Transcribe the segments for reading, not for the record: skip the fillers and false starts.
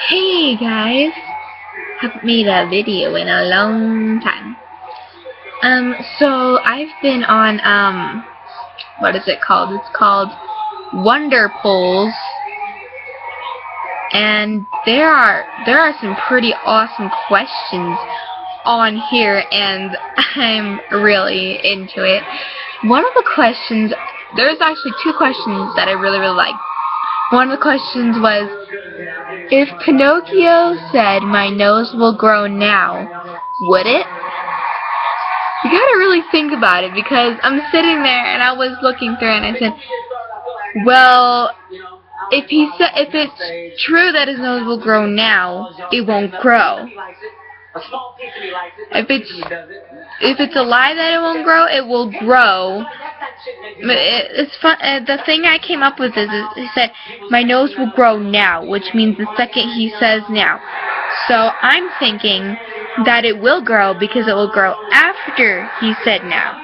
Hey guys, haven't made a video in a long time. So I've been on what is it called? It's called Wonder Polls, and there are some pretty awesome questions on here, and I'm really into it. One of the questions, there's actually two questions that I really like. One of the questions was, if Pinocchio said, "My nose will grow now," would it? You gotta really think about it, because I'm sitting there and I was looking through it and I said, well, if it's true that his nose will grow now, it won't grow. If it's a lie that it won't grow, it will grow. It's fun. The thing I came up with is he said, "My nose will grow now," which means the second he says now. So I'm thinking that it will grow because it will grow after he said now.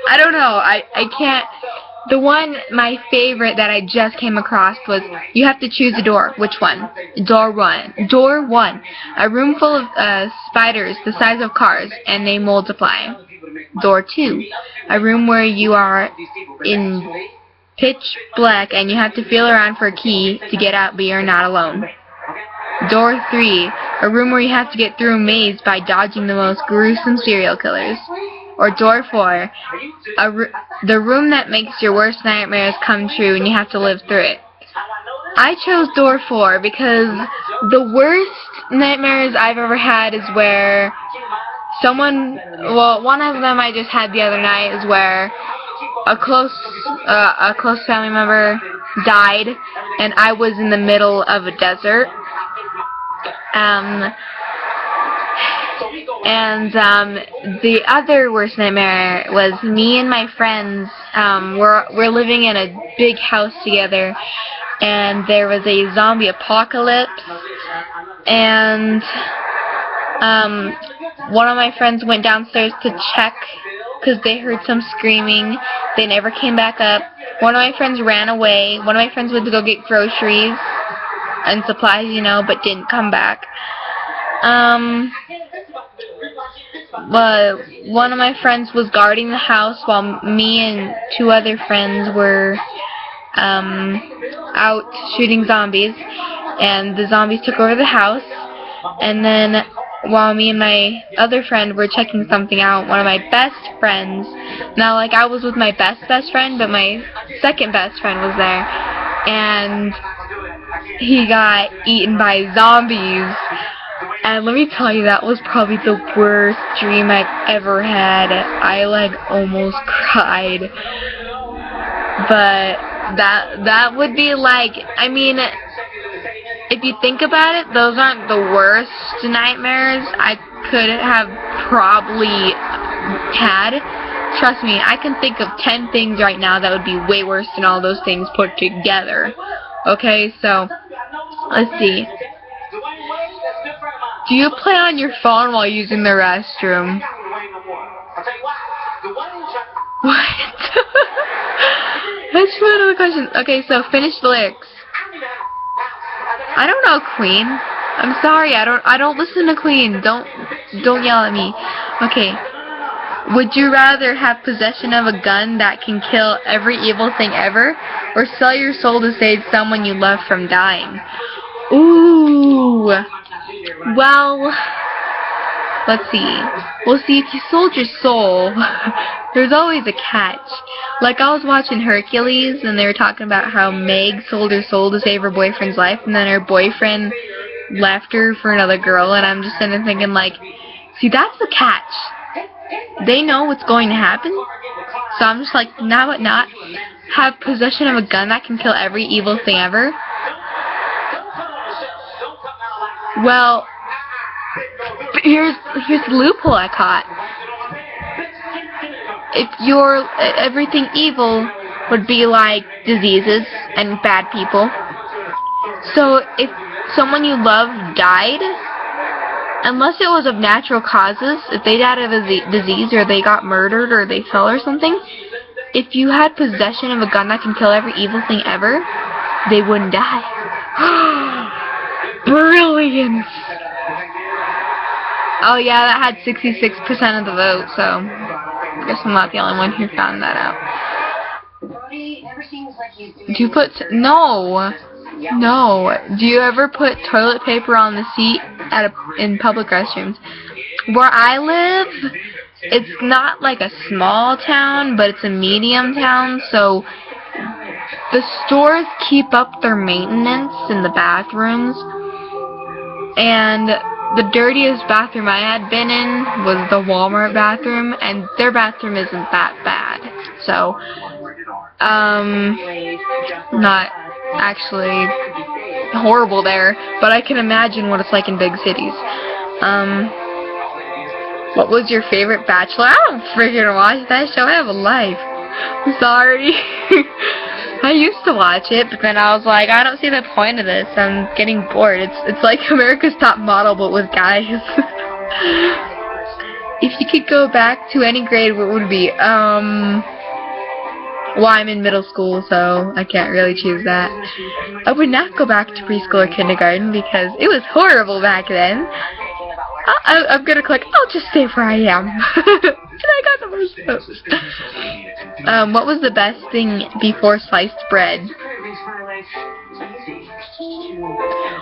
I don't know. I can't. My favorite that I just came across was, you have to choose a door. Which one? Door one. Door one. A room full of spiders the size of cars, and they multiply. Door two. A room where you are in pitch black, and you have to feel around for a key to get out, but you're not alone. Door three. A room where you have to get through a maze by dodging the most gruesome serial killers. Or door four, the room that makes your worst nightmares come true and you have to live through it. I chose door four because the worst nightmares I've ever had is where one of them I just had the other night is where a close family member died and I was in the middle of a desert. And the other worst nightmare was me and my friends. We're living in a big house together, and there was a zombie apocalypse. And one of my friends went downstairs to check because they heard some screaming. They never came back up. One of my friends ran away. One of my friends went to go get groceries and supplies, but didn't come back. But one of my friends was guarding the house while me and two other friends were out shooting zombies, and the zombies took over the house. And then while me and my other friend were checking something out, one of my best friends, now I was with my best friend, but my second best friend was there, and he got eaten by zombies. And let me tell you, that was probably the worst dream I've ever had. I almost cried. But that would be if you think about it, those aren't the worst nightmares I could have probably had. Trust me, I can think of 10 things right now that would be way worse than all those things put together. Okay, so let's see. Do you play on your phone while using the restroom? What? That's one of the questions. Okay, so finish the lyrics. I don't know Queen. I'm sorry, I don't listen to Queen. Don't yell at me. Okay. Would you rather have possession of a gun that can kill every evil thing ever, or sell your soul to save someone you love from dying? Ooh. Well, let's see. Well, see, if you sold your soul, there's always a catch. I was watching Hercules, and they were talking about how Meg sold her soul to save her boyfriend's life, and then her boyfriend left her for another girl, and I'm just sitting there thinking, see, that's the catch. They know what's going to happen, so I'm just now but not have possession of a gun that can kill every evil thing ever. Well, here's the loophole I caught. If everything evil would be like diseases and bad people. So if someone you love died, unless it was of natural causes, if they died of a disease or they got murdered or they fell or something, if you had possession of a gun that can kill every evil thing ever, they wouldn't die. Brilliant! Oh yeah, that had 66% of the vote, so I guess I'm not the only one who found that out. Do you put... No! No. Do you ever put toilet paper on the seat in public restrooms? Where I live, it's not like a small town, but it's a medium town, so the stores keep up their maintenance in the bathrooms, and the dirtiest bathroom I had been in was the Walmart bathroom, and their bathroom isn't that bad. So, not actually horrible there, but I can imagine what it's like in big cities. What was your favorite Bachelor? I don't freaking watch that show. I have a life. I'm sorry. I used to watch it, but then I was like, I don't see the point of this. I'm getting bored. It's like America's Top Model, but with guys. If you could go back to any grade, what would it be? Well, I'm in middle school, so I can't really choose that. I would not go back to preschool or kindergarten because it was horrible back then. I'm gonna click, I'll just stay where I am. And I got the most votes. What was the best thing before sliced bread?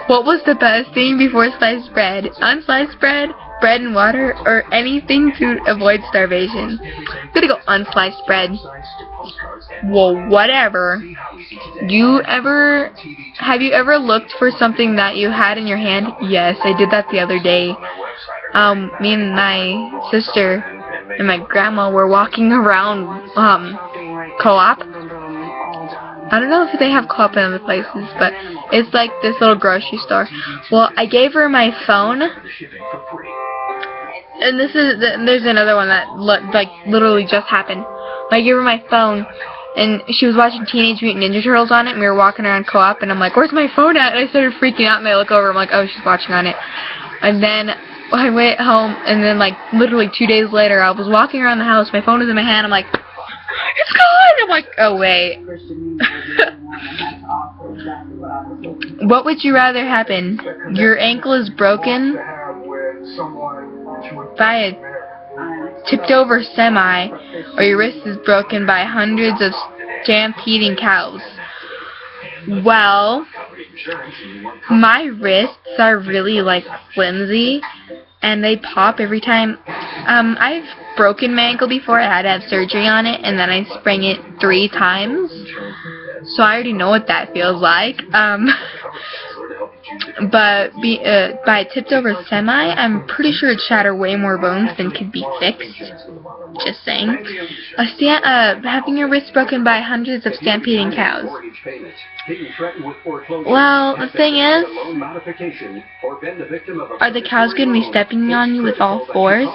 What was the best thing before sliced bread? Unsliced bread, bread and water, or anything to avoid starvation? I'm gonna go unsliced bread. Well, whatever. Have you ever looked for something that you had in your hand? Yes, I did that the other day. Me and my sister and my grandma were walking around Co-op. I don't know if they have Co-op in other places, but it's like this little grocery store. Well, I gave her my phone, and there's another one that literally just happened. I gave her my phone, and she was watching Teenage Mutant Ninja Turtles on it, and we were walking around Co-op, and I'm like, where's my phone at? And I started freaking out, and I look over, I'm like, oh, she's watching on it. And then I went home, and then like literally 2 days later, I was walking around the house, my phone was in my hand, I'm like, it's gone! I'm like, oh wait. What would you rather happen? Your ankle is broken by a tipped over semi, or your wrist is broken by hundreds of stampeding cows? Well, my wrists are really like flimsy, and they pop every time. I've broken my ankle before. I had to have surgery on it, and then I sprained it 3 times, so I already know what that feels like. But by tipped over semi, I'm pretty sure it'd shatter way more bones than could be fixed. Just saying. Having your wrist broken by hundreds of stampeding cows. Well, the thing is, are the cows going to be stepping on you with all 4s?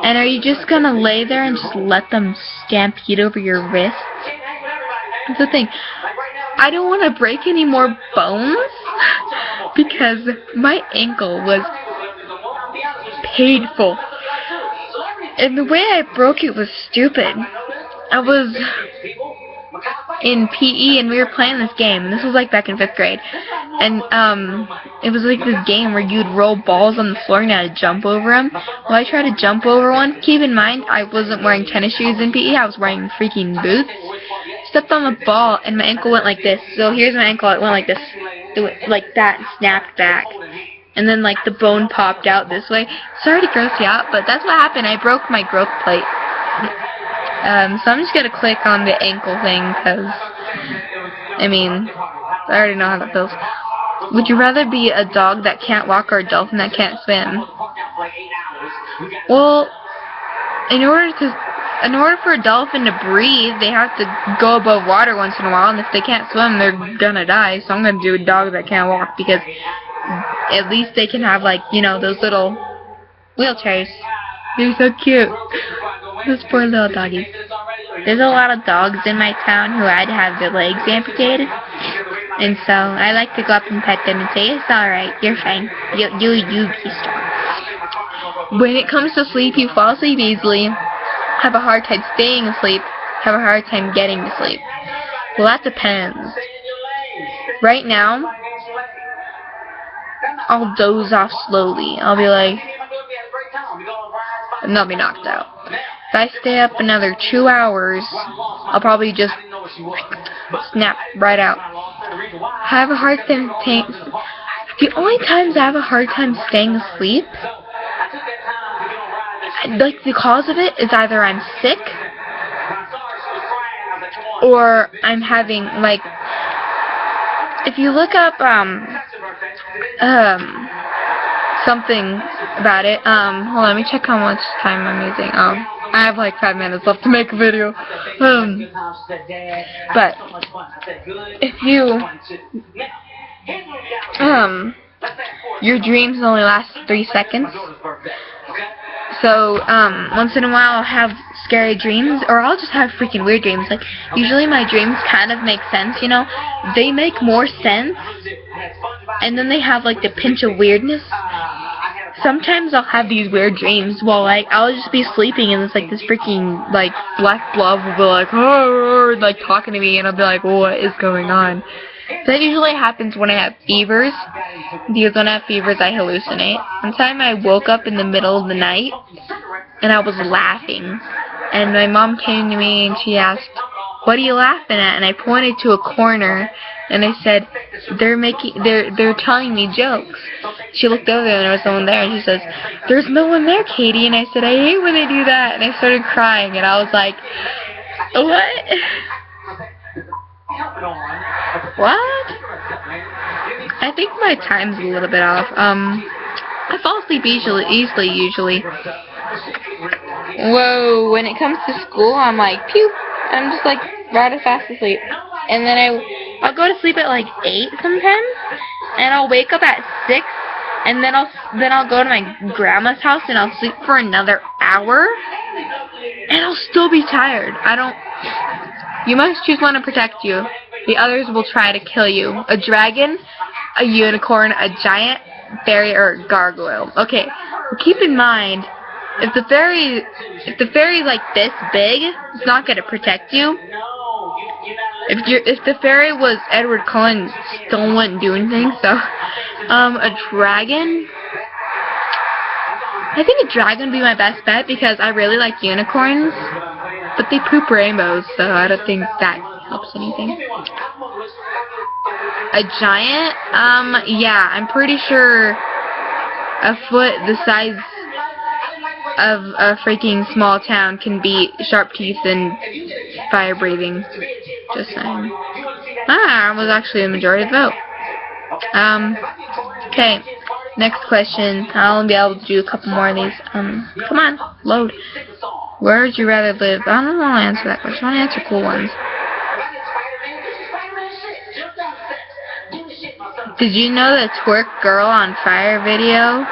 And are you just going to lay there and just let them stampede over your wrists? That's the thing. I don't want to break any more bones because my ankle was painful. And the way I broke it was stupid. I was in PE and we were playing this game, and this was like back in 5th grade. And it was like this game where you'd roll balls on the floor and you had to jump over them. Well, I tried to jump over one. Keep in mind, I wasn't wearing tennis shoes in PE. I was wearing freaking boots. Stepped on the ball and my ankle went like this. So here's my ankle. It went like this. It went like that and snapped back. And then like the bone popped out this way. Sorry to gross you out, but that's what happened. I broke my growth plate. So I'm just going to click on the ankle thing because, I mean, I already know how that feels. Would you rather be a dog that can't walk or a dolphin that can't swim? Well, in order for a dolphin to breathe, they have to go above water once in a while, and if they can't swim, they're gonna die. So I'm gonna do a dog that can't walk because at least they can have, like, you know, those little wheelchairs. They're so cute. Those poor little doggies. There's a lot of dogs in my town who had to have their legs amputated, and so I like to go up and pet them and say, it's alright, you're fine. You be strong. When it comes to sleep, you fall asleep easily, have a hard time staying asleep, have a hard time getting to sleep. Well, that depends. Right now, I'll doze off slowly. I'll be like, and I'll be knocked out. If I stay up another 2 hours, I'll probably just snap right out. I have a hard time staying. The only times I have a hard time staying asleep, like the cause of it is either I'm sick or I'm having like. If you look up something about it, hold on, let me check how much time I'm using. I have like 5 minutes left to make a video. But if you your dreams only last 3 seconds. So, once in a while I'll have scary dreams, or I'll just have freaking weird dreams. Like, usually my dreams kind of make sense, you know? They make more sense, and then they have, like, the pinch of weirdness. Sometimes I'll have these weird dreams while, like, I'll just be sleeping, and it's, like, this freaking, like, black blob will be like, oh, like, talking to me, and I'll be like, what is going on? That usually happens when I have fevers, because when I have fevers I hallucinate. One time I woke up in the middle of the night, and I was laughing, and my mom came to me and she asked, what are you laughing at? And I pointed to a corner, and I said, they're telling me jokes. She looked over there and there was someone there, and she says, there's no one there, Katie. And I said, I hate when they do that, and I started crying, and I was like, what? What? I think my time's a little bit off. I fall asleep easily. Whoa, when it comes to school, I'm like, pew, I'm just like, right as fast asleep. And then I'll go to sleep at like 8 sometimes, and I'll wake up at 6, and then I'll go to my grandma's house, and I'll sleep for another hour, and I'll still be tired. You must choose one to protect you. The others will try to kill you. A dragon, a unicorn, a giant fairy, or a gargoyle. Okay, well, keep in mind, if the fairy's like this big, it's not gonna protect you. If the fairy was Edward Cullen, still wouldn't do anything. So, a dragon. I think a dragon would be my best bet because I really like unicorns. But they poop rainbows, so I don't think that helps anything. A giant? Yeah, I'm pretty sure a foot the size of a freaking small town can beat sharp teeth and fire breathing. Just saying. I was actually the majority of the vote. Okay, next question. I'll only be able to do a couple more of these. Come on, load. Where would you rather live? I don't want to answer that question. I want to answer cool ones. Did you know the twerk girl on fire video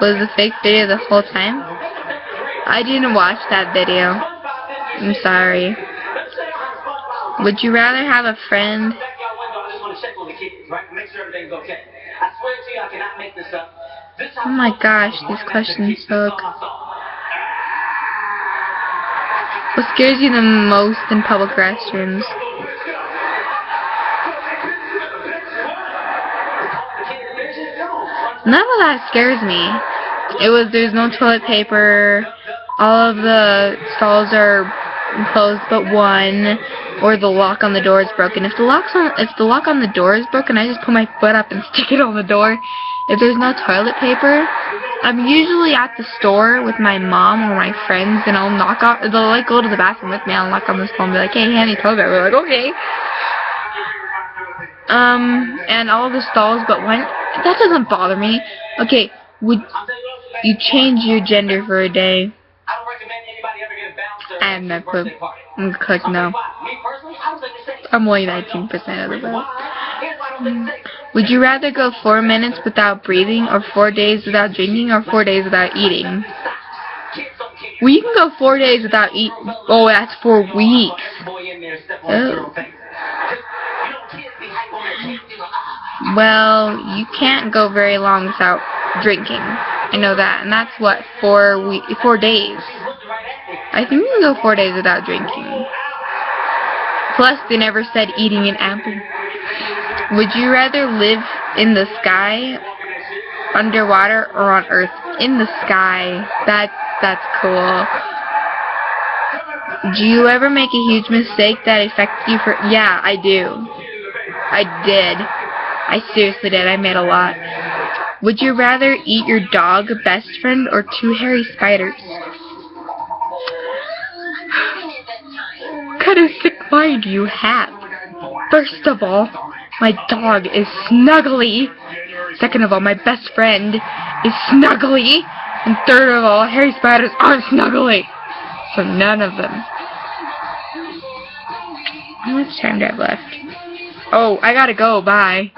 was a fake video the whole time? I didn't watch that video. I'm sorry. Would you rather have a friend? Oh my gosh, these questions suck. What scares you the most in public restrooms? None of that scares me. There's no toilet paper, all of the stalls are closed but one, or the lock on the door is broken. If the lock on the door is broken, I just put my foot up and stick it on the door. If there's no toilet paper, I'm usually at the store with my mom or my friends, and I'll knock on. They'll like go to the bathroom with me. I'll knock on this phone and be like, "Hey, hand me toilet paper." We're like, "Okay." And all the stalls but one. That doesn't bother me. Okay, would you change your gender for a day? I have no clue. I'm gonna click no. I'm only 19% of the vote. Would you rather go 4 minutes without breathing, or 4 days without drinking, or 4 days without eating? Well, you can go 4 days without eating. Oh, that's 4 weeks. Oh. Well, you can't go very long without drinking. I know that, and that's what 4 days. I think you can go 4 days without drinking. Plus, they never said eating an apple. Would you rather live in the sky, underwater, or on Earth? In the sky. That's cool. Do you ever make a huge mistake that affected you for... Yeah, I do. I did. I seriously did. I made a lot. Would you rather eat your dog, best friend, or 2 hairy spiders? What kind of sick mind do you have? First of all, my dog is snuggly. Second of all, my best friend is snuggly. And third of all, hairy spiders aren't snuggly. So none of them. How much time do I have left? Oh, I gotta go. Bye.